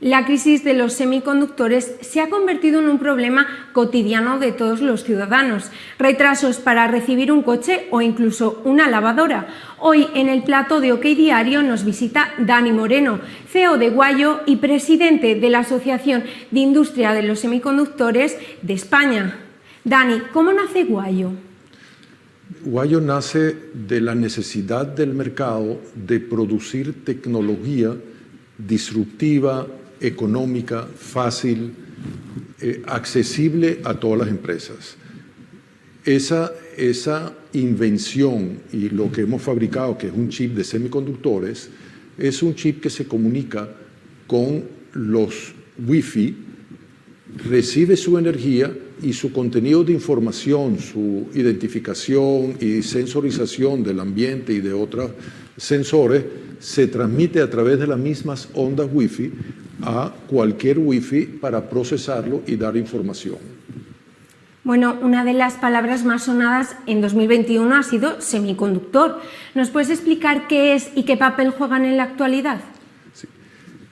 La crisis de los semiconductores se ha convertido en un problema cotidiano de todos los ciudadanos. Retrasos para recibir un coche o incluso una lavadora. Hoy en el plató de OK Diario nos visita Dani Moreno, CEO de Guayo y presidente de la Asociación de Industria de los Semiconductores de España. Dani, ¿cómo nace Guayo? Guayo nace de la necesidad del mercado de producir tecnología disruptiva, económica, fácil, accesible a todas las empresas. Esa invención y lo que hemos fabricado, que es un chip de semiconductores, es un chip que se comunica con los Wi-Fi, recibe su energía y su contenido de información, su identificación y sensorización del ambiente y de otros sensores se transmite a través de las mismas ondas Wi-Fi a cualquier Wi-Fi para procesarlo y dar información. Bueno, una de las palabras más sonadas en 2021 ha sido semiconductor. ¿Nos puedes explicar qué es y qué papel juegan en la actualidad? Sí.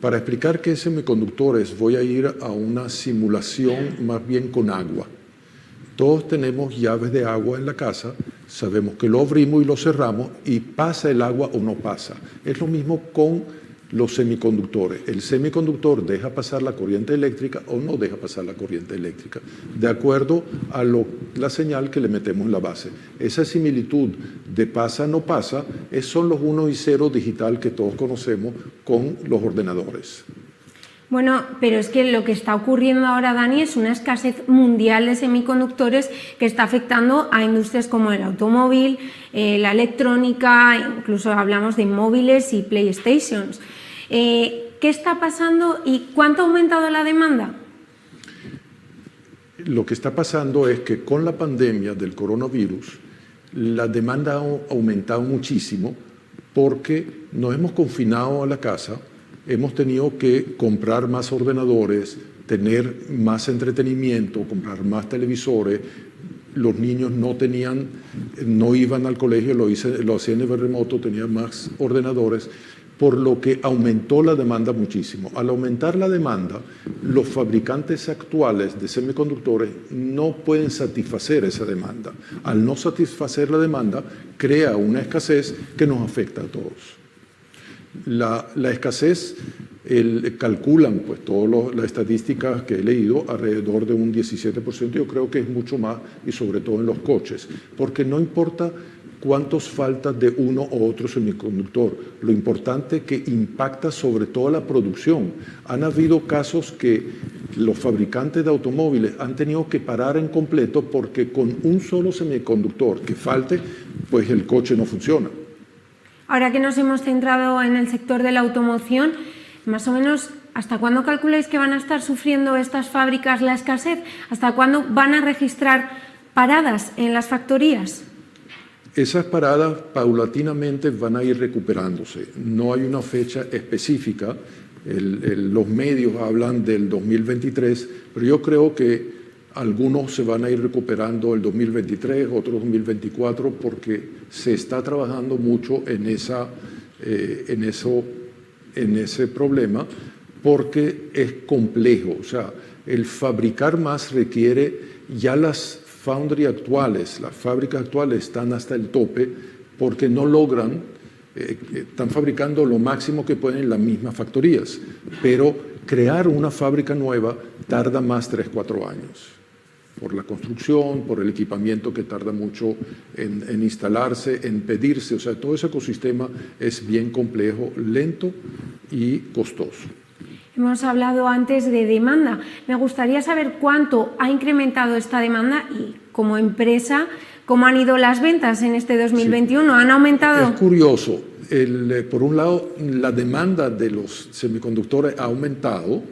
Para explicar qué es semiconductores voy a ir a una simulación más bien con agua. Todos tenemos llaves de agua en la casa, sabemos que lo abrimos y lo cerramos y pasa el agua o no pasa. Es lo mismo con los semiconductores. El semiconductor deja pasar la corriente eléctrica o no deja pasar la corriente eléctrica, de acuerdo a la señal que le metemos en la base. Esa similitud de pasa, no pasa, son los 1 y 0 digital que todos conocemos con los ordenadores. Bueno, pero es que lo que está ocurriendo ahora, Dani, es una escasez mundial de semiconductores que está afectando a industrias como el automóvil, la electrónica, incluso hablamos de móviles y PlayStations. ¿Qué está pasando y cuánto ha aumentado la demanda? Lo que está pasando es que con la pandemia del coronavirus, la demanda ha aumentado muchísimo porque nos hemos confinado a la casa. Hemos tenido que comprar más ordenadores, tener más entretenimiento, comprar más televisores. Los niños no iban al colegio, lo hacían de remoto, tenían más ordenadores, por lo que aumentó la demanda muchísimo. Al aumentar la demanda, los fabricantes actuales de semiconductores no pueden satisfacer esa demanda. Al no satisfacer la demanda, crea una escasez que nos afecta a todos. La escasez, calculan pues todas las estadísticas que he leído, alrededor de un 17%, yo creo que es mucho más, y sobre todo en los coches, porque no importa cuántos faltan de uno o otro semiconductor, lo importante es que impacta sobre toda la producción. Han habido casos que los fabricantes de automóviles han tenido que parar en completo porque con un solo semiconductor que falte, pues el coche no funciona. Ahora que nos hemos centrado en el sector de la automoción, más o menos, ¿hasta cuándo calculáis que van a estar sufriendo estas fábricas la escasez? ¿Hasta cuándo van a registrar paradas en las factorías? Esas paradas paulatinamente van a ir recuperándose. No hay una fecha específica. Los medios hablan del 2023, pero yo creo que algunos se van a ir recuperando el 2023, otros 2024, porque se está trabajando mucho en ese problema, porque es complejo. O sea, el fabricar más requiere, ya las las fábricas actuales están hasta el tope porque no logran, están fabricando lo máximo que pueden en las mismas factorías, pero crear una fábrica nueva tarda más 3-4 años. Por la construcción, por el equipamiento que tarda mucho en instalarse, en pedirse. O sea, todo ese ecosistema es bien complejo, lento y costoso. Hemos hablado antes de demanda. Me gustaría saber cuánto ha incrementado esta demanda y, como empresa, cómo han ido las ventas en este 2021. Sí. ¿Han aumentado? Es curioso. Por un lado, la demanda de los semiconductores ha aumentado,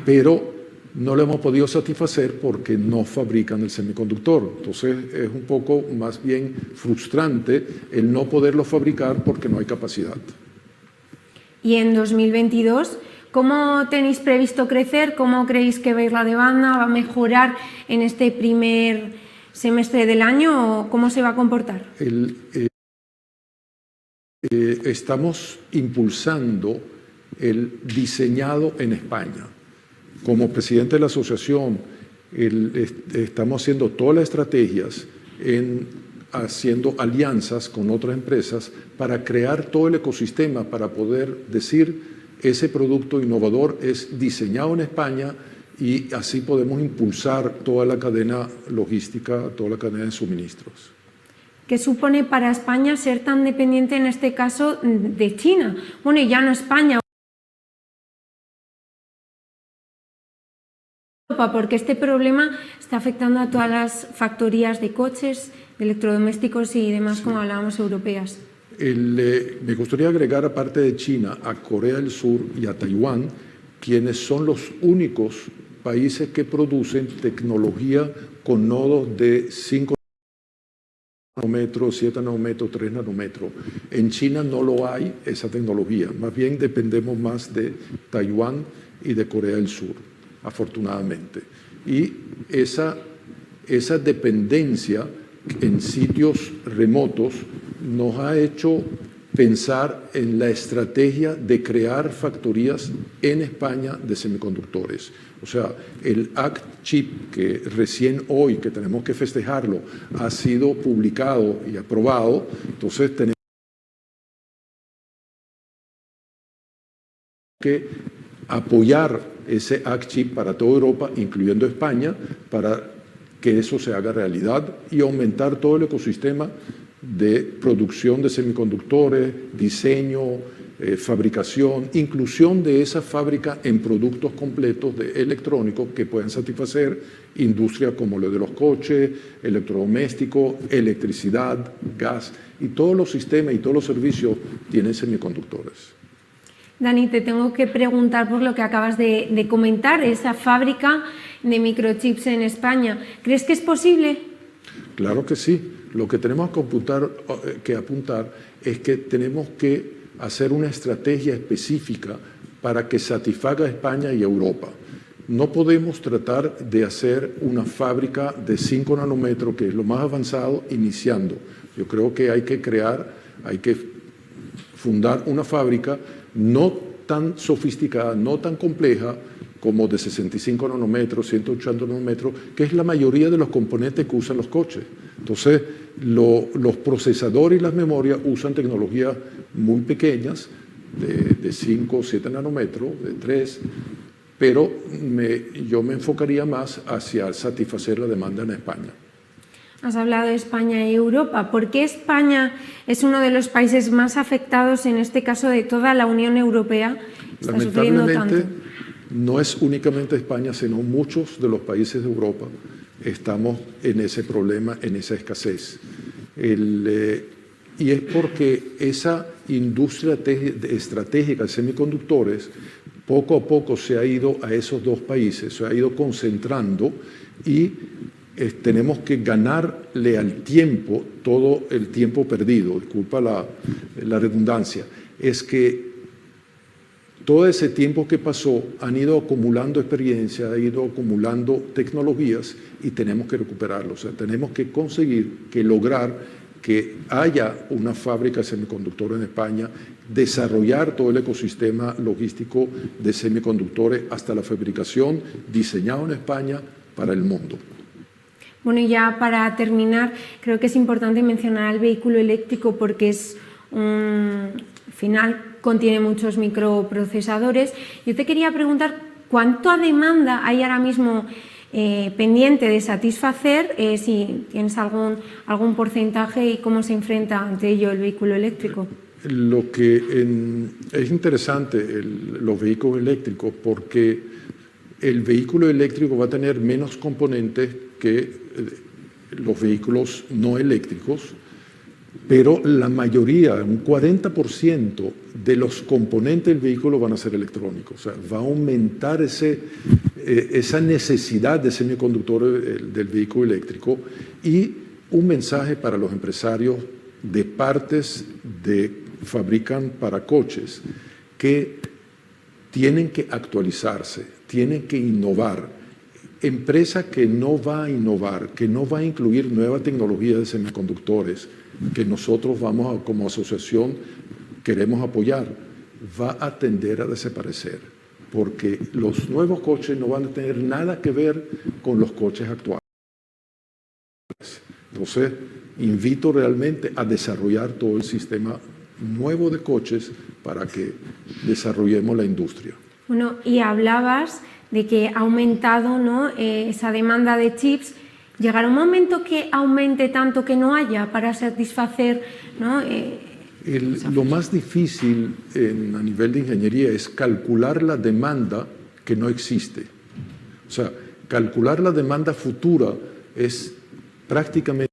pero no lo hemos podido satisfacer porque no fabrican el semiconductor. Entonces es un poco más bien frustrante el no poderlo fabricar porque no hay capacidad. Y en 2022, ¿cómo tenéis previsto crecer? ¿Cómo creéis que veis la demanda? ¿Va a mejorar en este primer semestre del año o cómo se va a comportar? estamos impulsando el diseñado en España. Como presidente de la asociación, estamos haciendo todas las estrategias haciendo alianzas con otras empresas para crear todo el ecosistema para poder decir ese producto innovador es diseñado en España y así podemos impulsar toda la cadena logística, toda la cadena de suministros. ¿Qué supone para España ser tan dependiente en este caso de China? Bueno, y ya no España, porque este problema está afectando a todas las factorías de coches, de electrodomésticos y demás, sí, como hablábamos, europeas. Me gustaría agregar, aparte de China, a Corea del Sur y a Taiwán, quienes son los únicos países que producen tecnología con nodos de 5 nanómetros, 7 nanómetros, 3 nanómetros. En China no lo hay esa tecnología, más bien dependemos más de Taiwán y de Corea del Sur, afortunadamente. Y esa dependencia en sitios remotos nos ha hecho pensar en la estrategia de crear factorías en España de semiconductores. O sea, el Act Chip, que recién hoy, que tenemos que festejarlo, ha sido publicado y aprobado, entonces tenemos que apoyar ese Act Chip para toda Europa, incluyendo España, para que eso se haga realidad y aumentar todo el ecosistema de producción de semiconductores, diseño, fabricación, inclusión de esa fábrica en productos completos de electrónicos que puedan satisfacer industrias como lo de los coches, electrodomésticos, electricidad, gas, y todos los sistemas y todos los servicios tienen semiconductores. Dani, te tengo que preguntar por lo que acabas de comentar, esa fábrica de microchips en España. ¿Crees que es posible? Claro que sí. Lo que tenemos que apuntar es que tenemos que hacer una estrategia específica para que satisfaga a España y Europa. No podemos tratar de hacer una fábrica de 5 nanómetros, que es lo más avanzado, iniciando. Yo creo que hay que fundar una fábrica no tan sofisticada, no tan compleja, como de 65 nanómetros, 180 nanómetros, que es la mayoría de los componentes que usan los coches. Entonces, los procesadores y las memorias usan tecnologías muy pequeñas, de 5 o 7 nanómetros, de 3, pero yo me enfocaría más hacia satisfacer la demanda en España. Has hablado de España y Europa. ¿Por qué España es uno de los países más afectados, en este caso de toda la Unión Europea? Está sufriendo tanto. No es únicamente España, sino muchos de los países de Europa estamos en ese problema, en esa escasez. Y es porque esa industria estratégica de semiconductores poco a poco se ha ido a esos dos países, se ha ido concentrando y tenemos que ganarle al tiempo todo el tiempo perdido. Disculpa la redundancia. Es que todo ese tiempo que pasó han ido acumulando experiencia, han ido acumulando tecnologías y tenemos que recuperarlo. O sea, tenemos que conseguir, lograr que haya una fábrica de semiconductores en España, desarrollar todo el ecosistema logístico de semiconductores hasta la fabricación diseñado en España para el mundo. Bueno, y ya para terminar, creo que es importante mencionar el vehículo eléctrico porque es al final contiene muchos microprocesadores. Yo te quería preguntar cuánta demanda hay ahora mismo pendiente de satisfacer, si tienes algún porcentaje y cómo se enfrenta ante ello el vehículo eléctrico. Lo que es interesante los vehículos eléctricos porque el vehículo eléctrico va a tener menos componentes que los vehículos no eléctricos, pero la mayoría, un 40% de los componentes del vehículo van a ser electrónicos. O sea, va a aumentar esa necesidad de semiconductores del vehículo eléctrico y un mensaje para los empresarios de partes que fabrican para coches que tienen que actualizarse, tienen que innovar. Empresa que no va a innovar, que no va a incluir nueva tecnología de semiconductores, que nosotros vamos como asociación queremos apoyar, va a tender a desaparecer, porque los nuevos coches no van a tener nada que ver con los coches actuales. Entonces, invito realmente a desarrollar todo el sistema nuevo de coches para que desarrollemos la industria. Bueno, y hablabas de que ha aumentado, ¿no?, esa demanda de chips. ¿Llegará un momento que aumente tanto que no haya para satisfacer, ¿no? Lo más difícil a nivel de ingeniería es calcular la demanda que no existe. O sea, calcular la demanda futura es prácticamente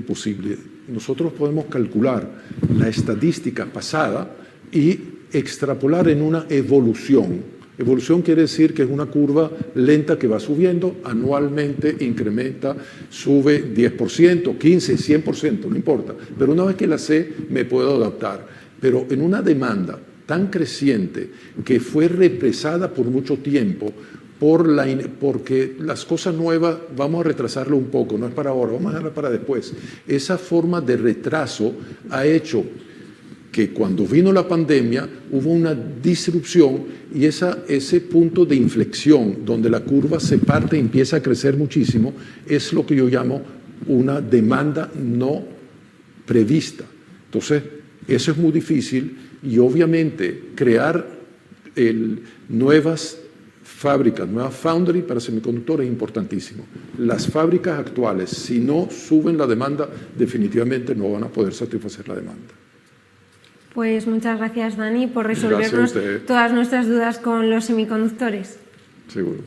imposible. Nosotros podemos calcular la estadística pasada y extrapolar en una evolución. Evolución quiere decir que es una curva lenta que va subiendo, anualmente incrementa, sube 10%, 15%, 100%, no importa. Pero una vez que la sé, me puedo adaptar. Pero en una demanda tan creciente que fue represada por mucho tiempo, porque las cosas nuevas vamos a retrasarlo un poco, no es para ahora, vamos a dejarlo para después. Esa forma de retraso ha hecho que cuando vino la pandemia hubo una disrupción y ese punto de inflexión donde la curva se parte y empieza a crecer muchísimo es lo que yo llamo una demanda no prevista. Entonces, eso es muy difícil y obviamente crear nuevas fábricas, nuevas foundry para semiconductores es importantísimo. Las fábricas actuales, si no suben la demanda, definitivamente no van a poder satisfacer la demanda. Pues muchas gracias, Dani, por resolvernos todas nuestras dudas con los semiconductores. Seguro.